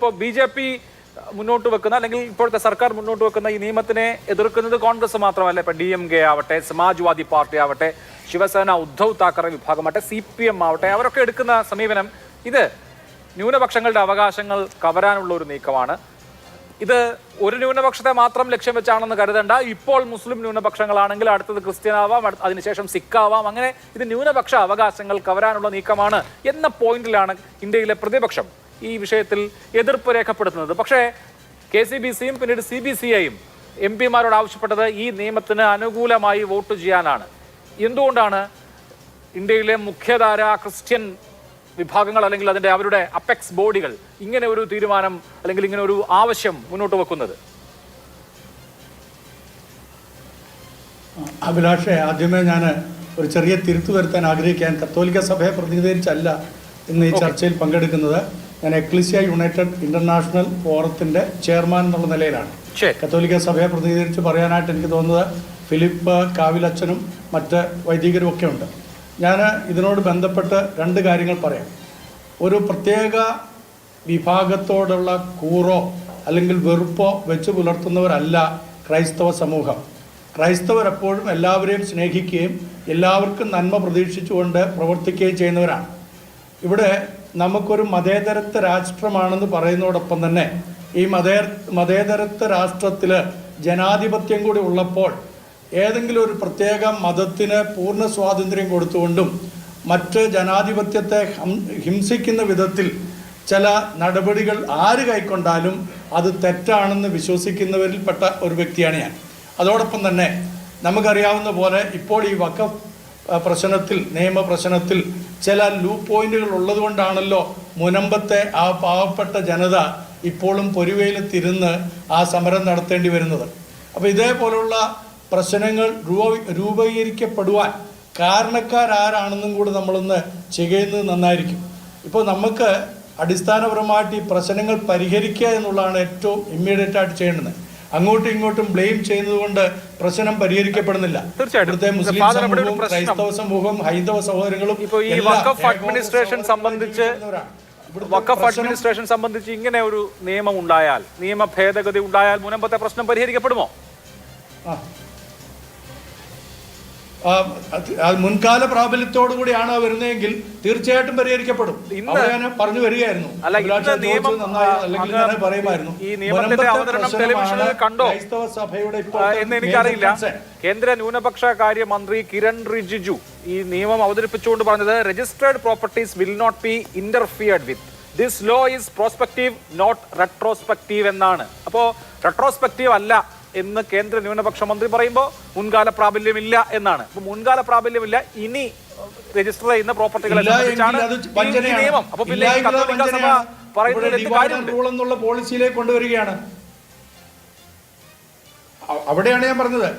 ഇപ്പോൾ ബി.ജെ.പി. മുന്നോട്ട് വെക്കുന്ന അല്ലെങ്കിൽ ഇപ്പോഴത്തെ സർക്കാർ മുന്നോട്ട് വെക്കുന്ന ഈ നിയമത്തിനെ എതിർക്കുന്നത് കോൺഗ്രസ് മാത്രമല്ല. ഇപ്പൊ DMK ആവട്ടെ, സമാജ്വാദി പാർട്ടി ആവട്ടെ, ശിവസേന, ഉദ്ധവ് താക്കറെ വിഭാഗമാവട്ടെ, CPM ആവട്ടെ, അവരൊക്കെ എടുക്കുന്ന സമീപനം ഇത് ന്യൂനപക്ഷങ്ങളുടെ അവകാശങ്ങൾ കവരാനുള്ള ഒരു നീക്കമാണ്. ഇത് ഒരു ന്യൂനപക്ഷത്തെ മാത്രം ലക്ഷ്യം വെച്ചാണെന്ന് കരുതണ്ട. ഇപ്പോൾ മുസ്ലിം ന്യൂനപക്ഷങ്ങളാണെങ്കിൽ അടുത്തത് ക്രിസ്ത്യനാവാം, അതിനുശേഷം സിഖാവാം. അങ്ങനെ ഇത് ന്യൂനപക്ഷ അവകാശങ്ങൾ കവരാനുള്ള നീക്കമാണ് എന്ന പോയിന്റിലാണ് ഇന്ത്യയിലെ പ്രതിപക്ഷം ഈ വിഷയത്തിൽ എതിർപ്പ് രേഖപ്പെടുത്തുന്നത്. പക്ഷേ KCBCയും പിന്നീട് CBCIയും MP-മാരോട് ആവശ്യപ്പെട്ടത് ഈ നിയമത്തിന് അനുകൂലമായി വോട്ട് ചെയ്യാനാണ്. എന്തുകൊണ്ടാണ് ഇന്ത്യയിലെ മുഖ്യധാര ക്രിസ്ത്യൻ വിഭാഗങ്ങൾ അല്ലെങ്കിൽ അവരുടെ അപ്പെക്സ് ബോഡികൾ ഇങ്ങനെ ഒരു തീരുമാനം അല്ലെങ്കിൽ ഇങ്ങനെ ഒരു ആവശ്യം മുന്നോട്ട് വെക്കുന്നത്? അഭിലാഷേ, ആദ്യമേ ഞാൻ ഒരു ചെറിയ തിരുത്തു വരുത്താൻ ആഗ്രഹിക്കാൻ കത്തോലിക്ക സഭയെ പ്രതിനിധീകരിച്ചല്ല ഇന്ന് ഈ ചർച്ചയിൽ പങ്കെടുക്കുന്നത്. ഞാൻ എക്ലീസിയ യുണൈറ്റഡ് ഇന്റർനാഷണൽ ഫോറത്തിന്റെ ചെയർമാൻ എന്നുള്ള നിലയിലാണ്. കത്തോലിക്ക സഭയെ പ്രതിനിധീകരിച്ച് പറയാനായിട്ട് എനിക്ക് തോന്നുന്നത് ഫിലിപ്പ് കാവിലച്ചനും മറ്റ് വൈദികരും ഒക്കെ ഉണ്ട്. ഞാൻ ഇതിനോട് ബന്ധപ്പെട്ട് രണ്ട് കാര്യങ്ങൾ പറയാം. ഒരു പ്രത്യേക വിഭാഗത്തോടുള്ള കൂറോ അല്ലെങ്കിൽ വെറുപ്പോ വെച്ച് പുലർത്തുന്നവരല്ല ക്രൈസ്തവ സമൂഹം. ക്രൈസ്തവരെപ്പോഴും എല്ലാവരെയും സ്നേഹിക്കുകയും എല്ലാവർക്കും നന്മ പ്രതീക്ഷിച്ചുകൊണ്ട് പ്രവർത്തിക്കുകയും ചെയ്യുന്നവരാണ്. ഇവിടെ നമുക്കൊരു മതേതരത്വ രാഷ്ട്രമാണെന്ന് പറയുന്നതോടൊപ്പം തന്നെ ഈ മതേതരത്വ രാഷ്ട്രത്തിൽ ജനാധിപത്യം കൂടി ഉള്ളപ്പോൾ ഏതെങ്കിലും ഒരു പ്രത്യേക മതത്തിന് പൂർണ്ണ സ്വാതന്ത്ര്യം കൊടുത്തുകൊണ്ടും മറ്റ് ജനാധിപത്യത്തെ ഹിംസിക്കുന്ന വിധത്തിൽ ചില നടപടികൾ ആര് കൈക്കൊണ്ടാലും അത് തെറ്റാണെന്ന് വിശ്വസിക്കുന്നവരിൽപ്പെട്ട ഒരു വ്യക്തിയാണ് ഞാൻ. അതോടൊപ്പം തന്നെ നമുക്കറിയാവുന്ന പോലെ ഇപ്പോൾ ഈ വഖഫ് പ്രശ്നത്തിൽ, നിയമപ്രശ്നത്തിൽ ചില ലൂപ്പ് പോയിന്റുകൾ ഉള്ളതുകൊണ്ടാണല്ലോ മുനമ്പത്തെ ആ പാവപ്പെട്ട ജനത ഇപ്പോഴും പൊരുവയിലെത്തിരുന്ന് ആ സമരം നടത്തേണ്ടി വരുന്നത്. അപ്പോൾ ഇതേപോലുള്ള പ്രശ്നങ്ങൾ രൂപീകരിക്കപ്പെടുവാൻ കാരണക്കാരാരാണെന്നും കൂടി നമ്മളൊന്ന് ചെയ്യുന്നത് നന്നായിരിക്കും. ഇപ്പോൾ നമുക്ക് അടിസ്ഥാനപരമായിട്ട് ഈ പ്രശ്നങ്ങൾ പരിഹരിക്കുക എന്നുള്ളതാണ് ഏറ്റവും ഇമ്മീഡിയറ്റ് ആയിട്ട് ചെയ്യേണ്ടത്. അങ്ങോട്ടും ഇങ്ങോട്ടും ബ്ലെയിം ചെയ്യുന്നത് കൊണ്ട് പ്രശ്നം പരിഹരിക്കപ്പെടുന്നില്ല. ഇവിടുത്തെ മുസ്ലിം സമൂഹവും ക്രൈസ്തവ സമൂഹവും ഹൈന്ദവ സഹോദരങ്ങളും വഖഫ് അഡ്മിനിസ്ട്രേഷൻ സംബന്ധിച്ച് ഇങ്ങനെ ഒരു നിയമം ഉണ്ടായാൽ, നിയമ ഭേദഗതി ഉണ്ടായാൽ മുനമ്പത്തെ പ്രശ്നം പരിഹരിക്കപ്പെടുമോ? മുൻകാല പ്രാബല്യത്തോടു കൂടിയാണ് വരുന്നതെങ്കിൽ തീർച്ചയായിട്ടും പരിഹരിക്കപ്പെടും. ഞാൻ പറഞ്ഞു വരികയായിരുന്നു. ക്രൈസ്തവ സഭയുടെ എന്ന് എനിക്കറിയില്ല. കേന്ദ്ര ന്യൂനപക്ഷ കാര്യ മന്ത്രി കിരൺ റിജിജു ഈ നിയമം അവതരിപ്പിച്ചുകൊണ്ട് പറഞ്ഞത് registered properties will not be interfered with. This law is prospective not retrospective എന്നാണ്. അപ്പോൾ റെട്രോസ്പെക്റ്റീവ് അല്ല എന്ന് കേന്ദ്ര ന്യൂനപക്ഷ മന്ത്രി പറയുമ്പോൾ മുൻകാല പ്രാബല്യമില്ല എന്നാണ്. അപ്പൊ മുൻകാല പ്രാബല്യമില്ല, ഇനി രജിസ്റ്റർ ചെയ്യുന്ന പ്രോപ്പർട്ടികളെ നിയമം. അപ്പൊ പിന്നെ കത്തോലിക്ക സഭ പറയുന്നത് പോളിസിയിലേക്ക് കൊണ്ടുവരികയാണ്. അവിടെയാണ് ഞാൻ പറഞ്ഞത്,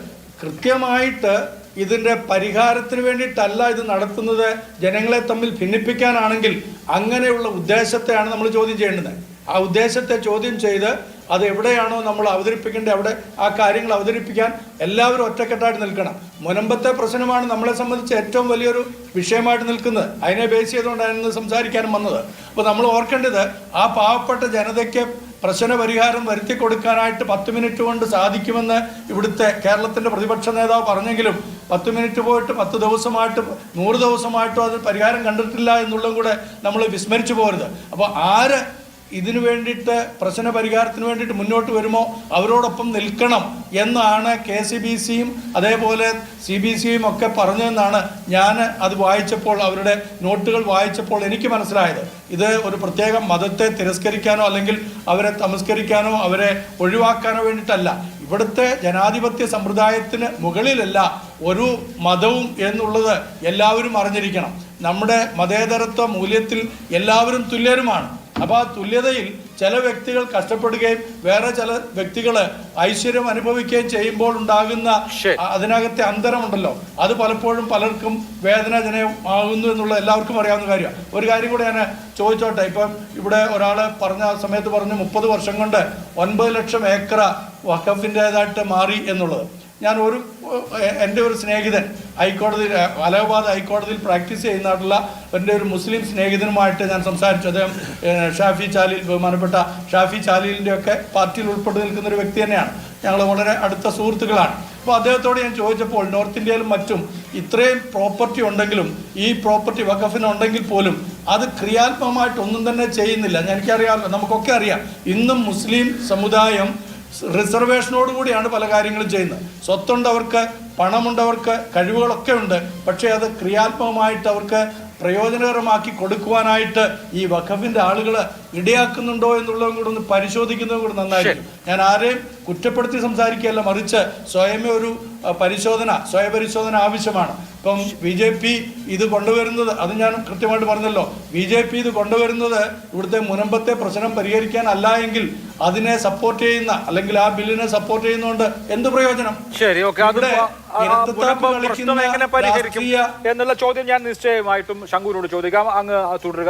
കൃത്യമായിട്ട് ഇതിന്റെ പരിഹാരത്തിന് വേണ്ടിയിട്ടല്ല ഇത് നടത്തുന്നത്, ജനങ്ങളെ തമ്മിൽ ഭിന്നിപ്പിക്കാനാണെങ്കിൽ അങ്ങനെയുള്ള ഉദ്ദേശത്തെയാണ് നമ്മൾ ചോദ്യം ചെയ്യേണ്ടത്. ആ ഉദ്ദേശത്തെ ചോദ്യം ചെയ്ത് അത് എവിടെയാണോ നമ്മൾ അവതരിപ്പിക്കേണ്ടത് അവിടെ ആ കാര്യങ്ങൾ അവതരിപ്പിക്കാൻ എല്ലാവരും ഒറ്റക്കെട്ടായിട്ട് നിൽക്കണം. മുനമ്പത്തെ പ്രശ്നമാണ് നമ്മളെ സംബന്ധിച്ച് ഏറ്റവും വലിയൊരു വിഷയമായിട്ട് നിൽക്കുന്നത്. അതിനെ ബേസ് ചെയ്തുകൊണ്ടാണ് ഇന്ന് സംസാരിക്കാനും വന്നത്. അപ്പോൾ നമ്മൾ ഓർക്കേണ്ടത്, ആ പാവപ്പെട്ട ജനതയ്ക്ക് പ്രശ്ന പരിഹാരം വരുത്തി കൊടുക്കാനായിട്ട് 10 മിനിറ്റ് കൊണ്ട് സാധിക്കുമെന്ന് ഇവിടുത്തെ കേരളത്തിൻ്റെ പ്രതിപക്ഷ നേതാവ് പറഞ്ഞെങ്കിലും 10 മിനിറ്റ് പോയിട്ട് 10 ദിവസമായിട്ട് 100 ദിവസമായിട്ടും അത് പരിഹാരം കണ്ടിട്ടില്ല എന്നുള്ളതും കൂടെ നമ്മൾ വിസ്മരിച്ചു പോകരുത്. അപ്പോൾ ആര് ഇതിനു വേണ്ടിയിട്ട് പ്രശ്ന പരിഹാരത്തിന് വേണ്ടിയിട്ട് മുന്നോട്ട് വരുമോ അവരോടൊപ്പം നിൽക്കണം എന്നാണ് KCBCയും അതേപോലെ CBCയും ഒക്കെ പറഞ്ഞതെന്നാണ് ഞാൻ അത് വായിച്ചപ്പോൾ, അവരുടെ നോട്ടുകൾ വായിച്ചപ്പോൾ എനിക്ക് മനസ്സിലായത്. ഇത് ഒരു പ്രത്യേക മതത്തെ തിരസ്കരിക്കാനോ അല്ലെങ്കിൽ അവരെ തമസ്കരിക്കാനോ അവരെ ഒഴിവാക്കാനോ വേണ്ടിയിട്ടല്ല. ഇവിടുത്തെ ജനാധിപത്യ സമ്പ്രദായത്തിന് മുകളിലല്ല ഒരു മതവും എന്നുള്ളത് എല്ലാവരും അറിഞ്ഞിരിക്കണം. നമ്മുടെ മതേതരത്വ മൂല്യത്തിൽ എല്ലാവരും തുല്യരുമാണ്. അപ്പോൾ ആ തുല്യതയിൽ ചില വ്യക്തികൾ കഷ്ടപ്പെടുകയും വേറെ ചില വ്യക്തികൾ ഐശ്വര്യം അനുഭവിക്കുകയും ചെയ്യുമ്പോൾ ഉണ്ടാകുന്ന അതിനകത്തെ അന്തരമുണ്ടല്ലോ, അത് പലപ്പോഴും പലർക്കും വേദനാജനകമാകുന്നു എന്നുള്ളത് എല്ലാവർക്കും അറിയാവുന്ന കാര്യമാണ്. ഒരു കാര്യം കൂടെ ഞാൻ ചോദിച്ചോട്ടെ. ഇപ്പം ഇവിടെ ഒരാൾ പറഞ്ഞ സമയത്ത് പറഞ്ഞു 30 വർഷം കൊണ്ട് 9 ലക്ഷം ഏക്കർ വഖഫിൻ്റെതായിട്ട് മാറി എന്നുള്ളത്. ഞാൻ എൻ്റെ ഒരു സ്നേഹിതൻ ഹൈക്കോടതിയിൽ അലഹബാദ് ഹൈക്കോടതിയിൽ പ്രാക്ടീസ് ചെയ്യുന്നതായിട്ടുള്ള എൻ്റെ ഒരു മുസ്ലിം സ്നേഹിതനുമായിട്ട് ഞാൻ സംസാരിച്ചു. അദ്ദേഹം ഷാഫി ചാലിൽ, ബഹുമാനപ്പെട്ട ഷാഫി ചാലിലിൻ്റെ ഒക്കെ പാർട്ടിയിൽ ഉൾപ്പെട്ട് നിൽക്കുന്ന ഒരു വ്യക്തി തന്നെയാണ്. ഞങ്ങൾ വളരെ അടുത്ത സുഹൃത്തുക്കളാണ്. അപ്പോൾ അദ്ദേഹത്തോട് ഞാൻ ചോദിച്ചപ്പോൾ നോർത്ത് ഇന്ത്യയിലും മറ്റും ഇത്രയും പ്രോപ്പർട്ടി ഉണ്ടെങ്കിലും ഈ പ്രോപ്പർട്ടി വഖഫിനുണ്ടെങ്കിൽ പോലും അത് ക്രിയാത്മകമായിട്ടൊന്നും തന്നെ ചെയ്യുന്നില്ല. എനിക്കറിയാമല്ലോ, നമുക്കൊക്കെ അറിയാം, ഇന്നും മുസ്ലിം സമുദായം റിസർവേഷനോടുകൂടിയാണ് പല കാര്യങ്ങളും ചെയ്യുന്നത്. സ്വത്തുണ്ടവർക്ക്, പണമുണ്ടവർക്ക്, കഴിവുകളൊക്കെ ഉണ്ട്. പക്ഷേ അത് ക്രിയാത്മകമായിട്ട് അവർക്ക് പ്രയോജനകരമാക്കി കൊടുക്കുവാനായിട്ട് ഈ വഖഫിൻ്റെ ആളുകൾ ഇടയാക്കുന്നുണ്ടോ എന്നുള്ളതും കൂടെ ഒന്ന് പരിശോധിക്കുന്നതും കൂടെ നന്നായിരിക്കും. ഞാൻ ആരെയും കുറ്റപ്പെടുത്തി സംസാരിക്കുകയല്ല, മറിച്ച് സ്വയമേ ഒരു സ്വയപരിശോധന ആവശ്യമാണ്. ഇപ്പം BJP ഇത് കൊണ്ടുവരുന്നത്, അത് ഞാൻ കൃത്യമായിട്ട് പറഞ്ഞല്ലോ, BJP ഇത് കൊണ്ടുവരുന്നത് ഇവിടുത്തെ മുനമ്പത്തെ പ്രശ്നം പരിഹരിക്കാനല്ല എങ്കിൽ അതിനെ സപ്പോർട്ട് ചെയ്യുന്ന, അല്ലെങ്കിൽ ആ ബില്ലിനെ സപ്പോർട്ട് ചെയ്യുന്നതുകൊണ്ട് എന്ത് പ്രയോജനം? ശരി, ഓക്കെ. എങ്ങനെ പരിഹരിക്കും എന്നുള്ള ചോദ്യം ഞാൻ നിശ്ചയമായിട്ടും ശങ്കുവിനോട് ചോദിക്കാം. അങ്ങ് തുടരുക.